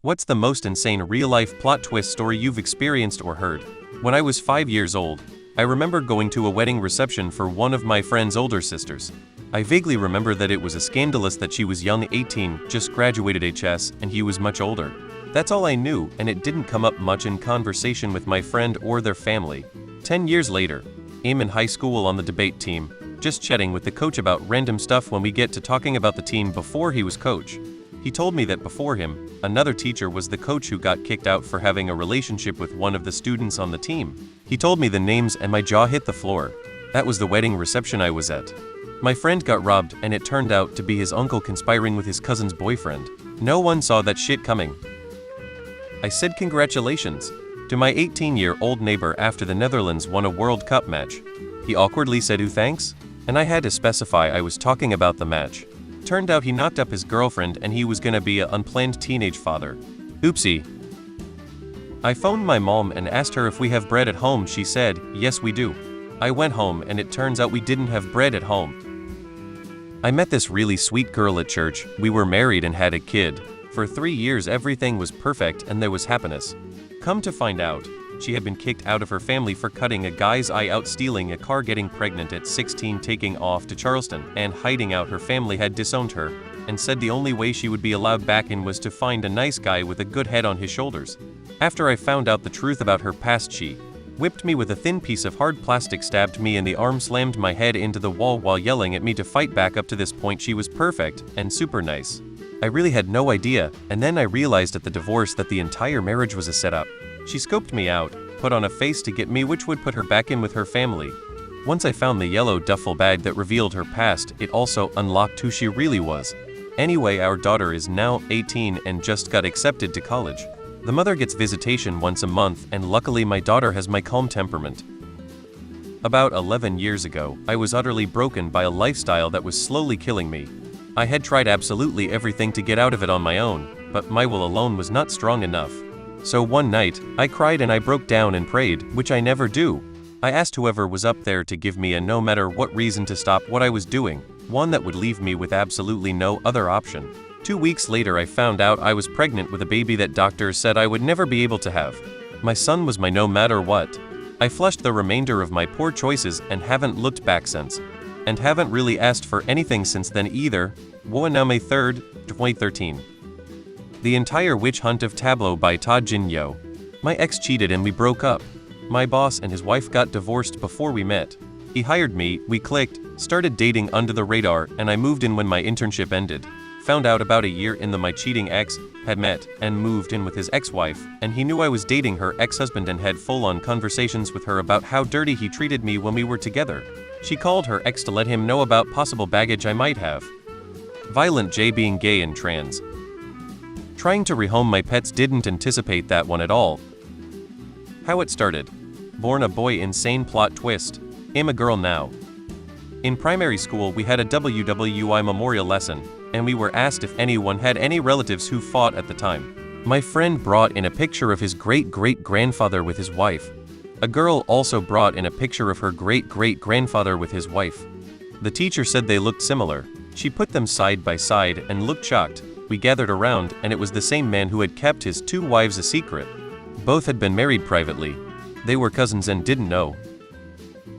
What's the most insane real-life plot twist story you've experienced or heard? When I was 5 years old, I remember going to a wedding reception for one of my friend's older sisters. I vaguely remember that it was a scandalous that she was young, 18, just graduated HS, and he was much older. That's all I knew, and it didn't come up much in conversation with my friend or their family. 10 years later, I'm in high school on the debate team, just chatting with the coach about random stuff when we get to talking about the team before he was coach. He told me that before him, another teacher was the coach who got kicked out for having a relationship with one of the students on the team. He told me the names and my jaw hit the floor. That was the wedding reception I was at. My friend got robbed and it turned out to be his uncle conspiring with his cousin's boyfriend. No one saw that shit coming. I said congratulations to my 18-year-old neighbor after the Netherlands won a World Cup match. He awkwardly said, "Ooh, thanks?" And I had to specify I was talking about the match. Turned out he knocked up his girlfriend and he was gonna be an unplanned teenage father. Oopsie. I phoned my mom and asked her if we have bread at home. She said, "Yes, we do." I went home and it turns out we didn't have bread at home. I met this really sweet girl at church. We were married and had a kid. For 3 years everything was perfect and there was happiness. Come to find out, she had been kicked out of her family for cutting a guy's eye out, stealing a car, getting pregnant at 16, taking off to Charleston, and hiding out. Her family had disowned her, and said the only way she would be allowed back in was to find a nice guy with a good head on his shoulders. After I found out the truth about her past, she whipped me with a thin piece of hard plastic, stabbed me in the arm, slammed my head into the wall while yelling at me to fight back. Up to this point she was perfect and super nice. I really had no idea, and then I realized at the divorce that the entire marriage was a setup. She scoped me out, put on a face to get me, which would put her back in with her family. Once I found the yellow duffel bag that revealed her past, it also unlocked who she really was. Anyway, our daughter is now 18 and just got accepted to college. The mother gets visitation once a month, and luckily my daughter has my calm temperament. About 11 years ago, I was utterly broken by a lifestyle that was slowly killing me. I had tried absolutely everything to get out of it on my own, but my will alone was not strong enough. So one night, I cried and I broke down and prayed, which I never do. I asked whoever was up there to give me a no matter what reason to stop what I was doing, one that would leave me with absolutely no other option. 2 weeks later I found out I was pregnant with a baby that doctors said I would never be able to have. My son was my no matter what. I flushed the remainder of my poor choices and haven't looked back since. And haven't really asked for anything since then either. Now May 3rd, 2013. The Entire Witch Hunt of Tableau by Todd Jin Yo. My ex cheated and we broke up. My boss and his wife got divorced before we met. He hired me, we clicked, started dating under the radar, and I moved in when my internship ended. Found out about a year in my cheating ex had met and moved in with his ex-wife, and he knew I was dating her ex-husband and had full-on conversations with her about how dirty he treated me when we were together. She called her ex to let him know about possible baggage I might have. Violent J, being gay and trans. Trying to rehome my pets, didn't anticipate that one at all. How it started. Born a boy, insane plot twist. I'm a girl now. In primary school we had a WWI memorial lesson, and we were asked if anyone had any relatives who fought at the time. My friend brought in a picture of his great-great-grandfather with his wife. A girl also brought in a picture of her great-great-grandfather with his wife. The teacher said they looked similar. She put them side by side and looked shocked. We gathered around, and it was the same man who had kept his 2 wives a secret. Both had been married privately. They were cousins and didn't know.